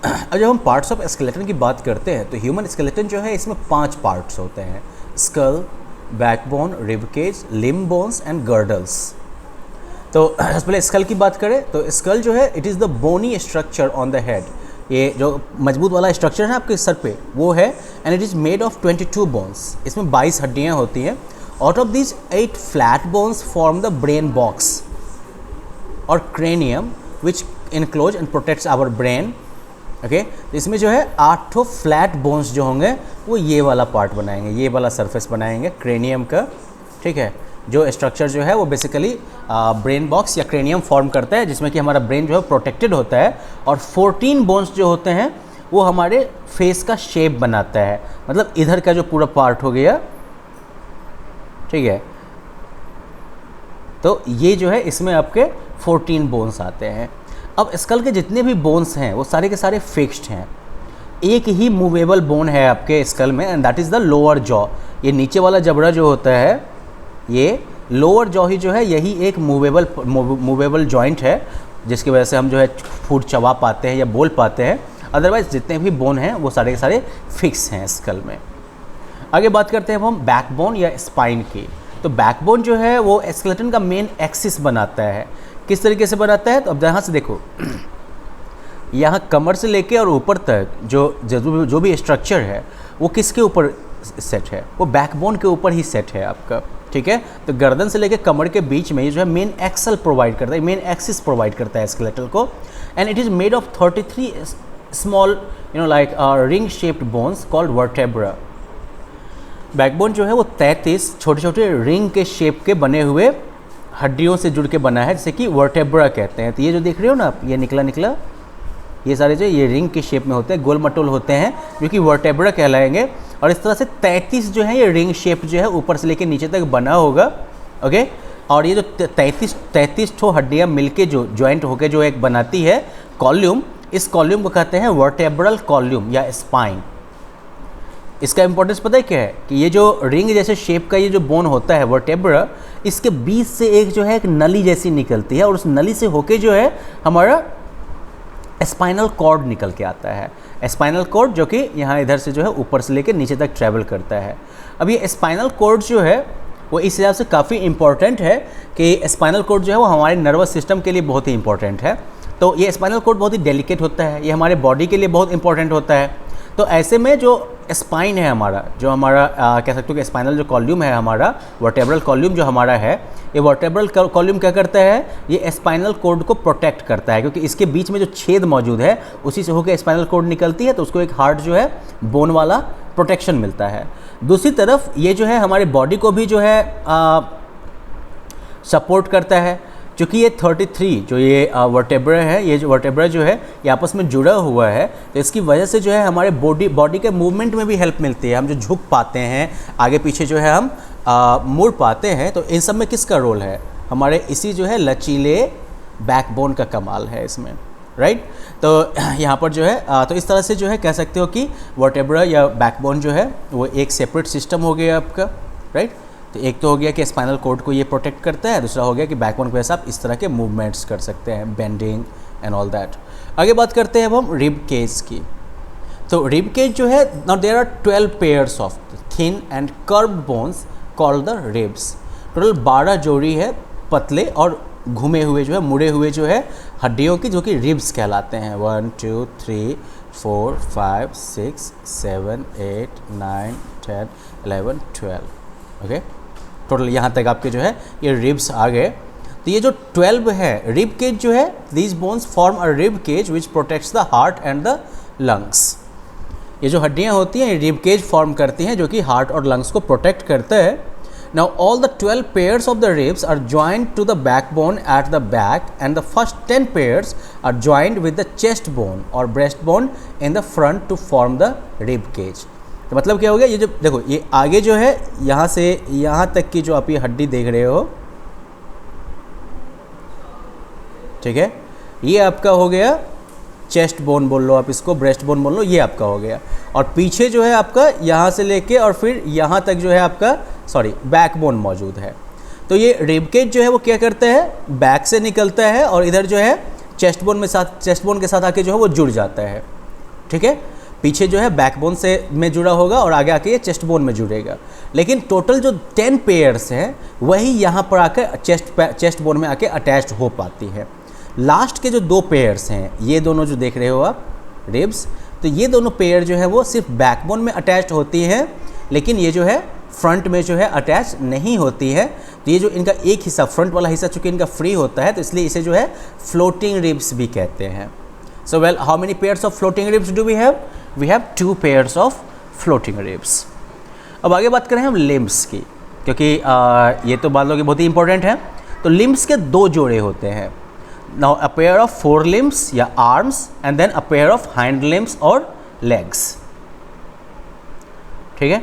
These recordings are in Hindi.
अब जब हम पार्ट्स ऑफ स्केलेटन की बात करते हैं तो ह्यूमन स्केलेटन जो है इसमें 5 पार्ट्स होते हैं: skull, backbone, rib cage, limb bones and girdles. तो सबसे पहले स्कल की बात करें तो स्कल जो है it is the bony structure on the head. ये जो मजबूत वाला स्ट्रक्चर है आपके सर पे वो है, and it is made of 22 bones. इसमें 22 हड्डियाँ होती हैं। Out of this 8 flat bones form the brain box और cranium which enclose and protects our brain. Okay, तो इसमें जो है 8 फ्लैट बोन्स जो होंगे वो ये वाला पार्ट बनाएंगे, ये वाला सरफेस बनाएंगे क्रेनियम का। ठीक है, जो स्ट्रक्चर जो है वो बेसिकली ब्रेन बॉक्स या क्रेनियम फॉर्म करता है, जिसमें कि हमारा ब्रेन जो है प्रोटेक्टेड होता है। और 14 बोन्स जो होते हैं वो हमारे फेस का शेप बनाता है, मतलब इधर का जो पूरा पार्ट हो गया। ठीक है, तो ये जो है इसमें आपके 14 बोन्स आते हैं। अब स्कल के जितने भी बोन्स हैं वो सारे के सारे फिक्स्ड हैं। एक ही मूवेबल बोन है आपके स्कल में, and that is the lower jaw. ये नीचे वाला जबड़ा जो होता है, ये लोअर जॉ ही जो है यही एक मूवेबल जॉइंट है, जिसकी वजह से हम जो है फूड चबा पाते हैं या बोल पाते हैं। अदरवाइज जितने भी बोन हैं वो सारे के सारे फिक्स हैं स्कल में। आगे बात करते हैं हम बैकबोन या स्पाइन की। तो बैकबोन जो है वो स्केलेटन का मेन एक्सिस बनाता है। किस तरीके से बनाता है? तो अब यहाँ से देखो, यहाँ कमर से लेके और ऊपर तक जो भी स्ट्रक्चर है वो किसके ऊपर सेट है? वो बैकबोन के ऊपर ही सेट है आपका। ठीक है, तो गर्दन से लेके कमर के बीच में ये जो है मेन एक्सल प्रोवाइड करता है, मेन एक्सिस प्रोवाइड करता है स्केलेटल को। And it is made of 33 small like ring shaped bones called vertebra. Backbone जो है वो 33 छोटे छोटे रिंग के शेप के बने हुए हड्डियों से जुड़ के बना है, जैसे कि वर्टेब्रा कहते हैं। तो ये जो देख रहे हो ना आप, ये निकला ये सारे जो ये रिंग के शेप में होते हैं, गोल मटोल होते हैं, जो कि वर्टेब्रा कहलाएंगे। और इस तरह से 33 जो है ये रिंग शेप जो है ऊपर से लेके नीचे तक बना होगा। ओके, और ये जो 33 ठो हड्डियाँ मिलके जो जॉइंट होके जो एक बनाती है कॉल्यूम, इस कॉल्यूम को कहते हैं वर्टेब्रल कॉल्यूम या स्पाइन। इसका इंपॉर्टेंस पता है क्या है? कि ये जो रिंग जैसे शेप का ये जो बोन होता है वर्टेब्रा, इसके बीच से एक जो है एक नली जैसी निकलती है, और उस नली से होके जो है हमारा स्पाइनल कॉर्ड निकल के आता है। स्पाइनल कॉर्ड जो कि यहाँ इधर से जो है ऊपर से लेकर नीचे तक ट्रैवल करता है। अब ये स्पाइनल कॉर्ड जो है वो इस हिसाब से काफ़ी इंपॉर्टेंट है कि स्पाइनल कॉर्ड जो है वो हमारे नर्वस सिस्टम के लिए बहुत ही इंपॉर्टेंट है। तो ये स्पाइनल कॉर्ड बहुत ही डेलिकेट होता है, ये हमारे बॉडी के लिए बहुत इंपॉर्टेंट होता है। तो ऐसे में जो स्पाइन है हमारा, जो हमारा कह सकते हो कि स्पाइनल जो कॉल्यूम है हमारा, वर्टेब्रल कॉल्यूम जो हमारा है, ये वर्टेब्रल कॉल्यूम क्या करता है? ये स्पाइनल कॉर्ड को प्रोटेक्ट करता है, क्योंकि इसके बीच में जो छेद मौजूद है उसी से होकर स्पाइनल कॉर्ड निकलती है, तो उसको एक हार्ड जो है बोन वाला प्रोटेक्शन मिलता है। दूसरी तरफ ये जो है हमारे बॉडी को भी जो है सपोर्ट करता है, क्योंकि ये 33 जो ये वर्टेब्रा है, ये जो वर्टेब्रा जो है ये आपस में जुड़ा हुआ है, तो इसकी वजह से जो है हमारे बॉडी के मूवमेंट में भी हेल्प मिलती है। हम जो झुक पाते हैं, आगे पीछे जो है हम मुड़ पाते हैं, तो इन सब में किसका रोल है? हमारे इसी जो है लचीले बैकबोन का कमाल है इसमें, राइट। तो यहाँ पर जो है तो इस तरह से जो है कह सकते हो कि वर्टेब्रा या बैकबोन जो है वो एक सेपरेट सिस्टम हो गया आपका, राइट। तो एक तो हो गया कि स्पाइनल कॉर्ड को ये प्रोटेक्ट करता है, दूसरा हो गया कि बैकबोन की वजह से आप इस तरह के मूवमेंट्स कर सकते हैं, बेंडिंग एंड ऑल दैट। आगे बात करते हैं अब हम रिब केज की। तो रिब केज जो है, now there are 12 pairs of thin and curved bones called the ribs. Total 12 जोड़ी है पतले और घूमे हुए जो है, मुड़े हुए जो है हड्डियों की, जो कि रिब्स कहलाते हैं। 1 2 3 4 5 6 7 8 9 10 11 12। ओके, टोटल यहाँ तक आपके जो है ये रिब्स आ गए। तो ये जो 12 है रिब केज जो है, these bones form a rib cage which protects the heart and the lungs. ये जो हड्डियाँ होती हैं ये रिब केज फॉर्म करती हैं, जो कि हार्ट और लंग्स को प्रोटेक्ट करता है। Now all the 12 pairs of the ribs are joined to the backbone at the back, and the first 10 pairs are joined with the chest bone or breastbone in the front to form the rib cage. तो मतलब क्या हो गया? ये जो देखो ये आगे जो है यहाँ से यहाँ तक की जो आप ये हड्डी देख रहे हो, ठीक है, ये आपका हो गया चेस्ट बोन बोल लो आप इसको, ब्रेस्ट बोन बोल लो, ये आपका हो गया। और पीछे जो है आपका यहाँ से लेके और फिर यहाँ तक जो है आपका बैकबोन मौजूद है। तो ये रिब केज जो है वो क्या करता है? बैक से निकलता है और इधर जो है चेस्ट बोन के साथ आके जो है वो जुड़ जाता है। ठीक है। पीछे जो है बैकबोन से में जुड़ा होगा और आगे आके ये चेस्ट बोन में जुड़ेगा। लेकिन टोटल जो 10 पेयर्स हैं वही यहाँ पर आकर चेस्ट बोन में आके अटैच्ड हो पाती है। लास्ट के जो 2 पेयर्स हैं, ये दोनों जो देख रहे हो आप रिब्स, तो ये दोनों पेयर जो है वो सिर्फ बैकबोन में अटैच्ड होती हैं, लेकिन ये जो है फ्रंट में जो है अटैच नहीं होती है। तो ये जो इनका एक हिस्सा, फ्रंट वाला हिस्सा चूँकि इनका फ्री होता है, तो इसलिए इसे जो है फ्लोटिंग रिब्स भी कहते हैं। So well, how many pairs of floating ribs do we have? We have 2 pairs of floating ribs. अब आगे बात करें हम लिम्ब्स की, क्योंकि ये तो मान लो कि बहुत ही इंपॉर्टेंट है। तो लिम्ब्स के 2 जोड़े होते हैं। Now a pair of 4 limbs या arms and then a pair of hind limbs और लेग्स, ठीक है।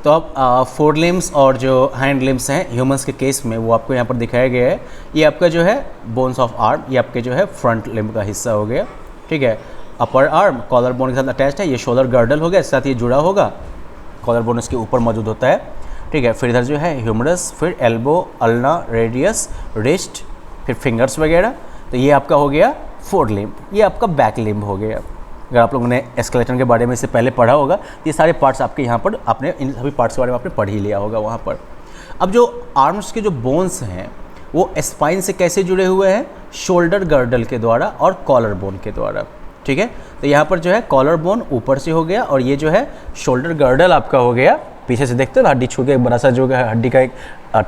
तो अब 4 लिम्ब्स और जो हाइंड लिम्ब्स हैं ह्यूमंस के केस में, वो आपको यहाँ पर दिखाया गया है। ये आपका जो है बोन्स ऑफ आर्म, ये आपके जो है फ्रंट लिम्ब का हिस्सा हो गया, ठीक है। अपर आर्म कॉलर बोन के साथ अटैच्ड है, ये शोल्डर गर्डल हो गया, इसके साथ ये जुड़ा होगा, कॉलर बोन इसके ऊपर मौजूद होता है, ठीक है। फिर इधर जो है ह्यूमरस, फिर एल्बो, अल्ना, रेडियस, रिस्ट, फिर फिंगर्स वगैरह। तो ये आपका हो गया 4 लिम्ब, ये आपका बैक लिम्ब हो गया। अगर आप लोगों ने स्केलेटन के बारे में इससे पहले पढ़ा होगा, ये सारे पार्ट्स आपके यहाँ पर आपने इन सभी पार्ट्स के बारे में आपने पढ़ ही लिया होगा वहाँ पर। अब जो आर्म्स के जो बोन्स हैं वो स्पाइन से कैसे जुड़े हुए हैं? शोल्डर गर्डल के द्वारा और कॉलर बोन के द्वारा, ठीक है। तो यहाँ पर जो है कॉलर बोन ऊपर से हो गया और ये जो है शोल्डर गर्डल आपका हो गया। पीछे से देखते हो हड्डी छू के बड़ा सा जो है हड्डी का एक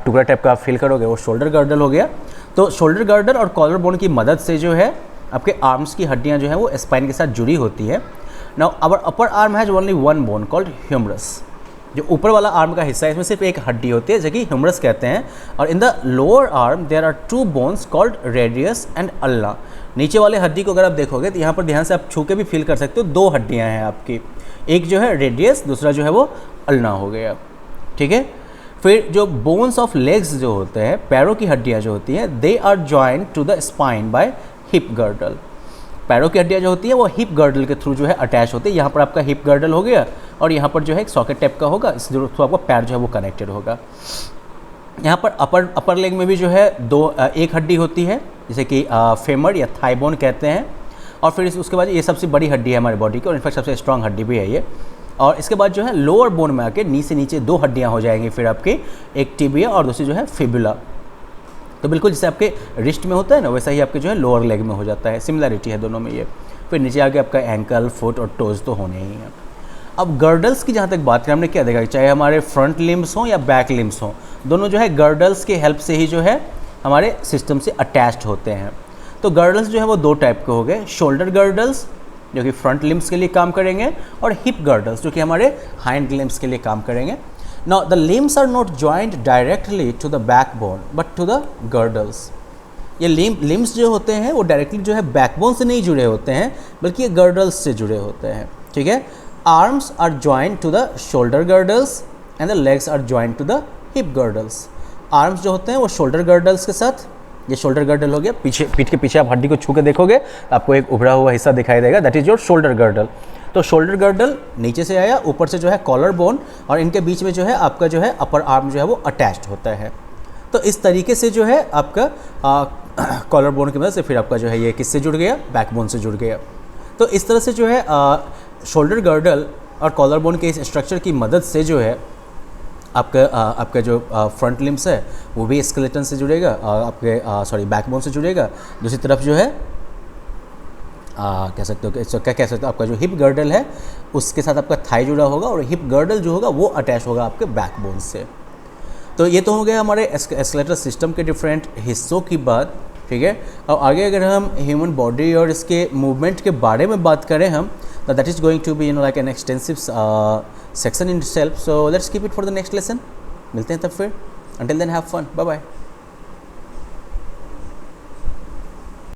टुकड़ा टाइप का फील करोगे, वो शोल्डर गर्डल हो गया। तो शोल्डर गर्डल और कॉलर बोन की मदद से जो है आपके आर्म्स की हड्डियाँ जो है वो स्पाइन के साथ जुड़ी होती है। Now our upper arm has only 1 bone called humerus. जो ऊपर वाला आर्म का हिस्सा है इसमें सिर्फ एक हड्डी होती है, जो कि ह्यूमरस कहते हैं। और in the lower arm there are 2 bones called radius and ulna. नीचे वाले हड्डी को अगर आप देखोगे तो यहाँ पर ध्यान से आप छू के भी फील कर सकते हो, 2 हड्डियाँ हैं आपकी, एक जो है रेडियस, दूसरा जो है वो अल्ना हो गया, ठीक है। फिर जो बोन्स ऑफ लेग्स जो होते हैं, पैरों की हड्डियाँ जो होती हैं, they are joined to the spine by hip girdle. पैरों की हड्डियाँ जो होती है वो हिप गर्डल के थ्रू जो है अटैच होती है। यहाँ पर आपका हिप गर्डल हो गया और यहाँ पर जो है एक सॉकेट टाइप का होगा, इस थ्रू आपका पैर जो है वो कनेक्टेड होगा। यहाँ पर अपर लेग में भी जो है एक हड्डी होती है, जैसे कि फेमर या थाई बोन कहते हैं। और फिर उसके बाद ये सबसे बड़ी हड्डी है हमारी बॉडी की और इनफैक्ट सबसे स्ट्रॉन्ग हड्डी भी है ये। और इसके बाद जो है लोअर बोन में आके नीचे नीचे 2 हड्डियाँ हो जाएंगी फिर आपकी, एक टिबिया और दूसरी जो है फिबुला। तो बिल्कुल जैसे आपके रिस्ट में होता है ना, वैसा ही आपके जो है लोअर लेग में हो जाता है, सिमिलरिटी है दोनों में ये। फिर नीचे आके आपका एंकल, फुट और टोज तो होने ही हैं। अब गर्डल्स की जहाँ तक बात करें, हमने क्या देखा, चाहे हमारे फ्रंट लिम्स हों या बैक लिम्स हों, दोनों जो है गर्डल्स के हेल्प से ही जो है हमारे सिस्टम से अटैच्ड होते हैं। तो गर्डल्स जो है वो 2 टाइप के हो गए, शोल्डर गर्डल्स जो कि फ्रंट लिम्स के लिए काम करेंगे और हिप गर्डल्स जो कि हमारे हाइंड लिम्स के लिए काम करेंगे। Now the limbs are not joined directly to the backbone but to the girdles। ये limbs जो होते हैं वो डायरेक्टली जो है बैकबोन से नहीं जुड़े होते हैं, बल्कि ये girdles से जुड़े होते हैं, ठीक है। Arms are joined to the shoulder girdles and the legs are joined to the hip girdles। Arms जो होते हैं वो shoulder girdles के साथ, ये शोल्डर गर्डल हो गया, पीठ के पीछे आप हड्डी को छू के देखोगे आपको एक उभरा हुआ हिस्सा दिखाई देगा, that is your shoulder girdle. तो शोल्डर गर्डल नीचे से आया, ऊपर से जो है कॉलर बोन और इनके बीच में जो है आपका जो है अपर आर्म जो है वो अटैच्ड होता है। तो इस तरीके से जो है आपका कॉलर बोन की मदद से फिर आपका जो है ये किससे जुड़ गया, बैकबोन से जुड़ गया। तो इस तरह से जो है शोल्डर गर्डल और कॉलर बोन के इस स्ट्रक्चर की मदद से जो है आपका जो फ्रंट लिम्स है वो भी स्केलेटन से जुड़ेगा, आपके बैकबोन से जुड़ेगा। दूसरी तरफ जो है कह सकते हो कि क्या कह सकते हो, आपका जो हिप गर्डल है उसके साथ आपका थाई जुड़ा होगा और हिप गर्डल जो होगा वो अटैच होगा आपके बैकबोन से। तो ये तो हो गया हमारे स्केलेटल सिस्टम के डिफरेंट हिस्सों की बात, ठीक है। और आगे अगर हम ह्यूमन बॉडी और इसके मूवमेंट के बारे में बात करें हम, तो that is going to be like an extensive section in self. So let's keep it for the next lesson. मिलते हैं तब फिर, until then have fun, bye bye.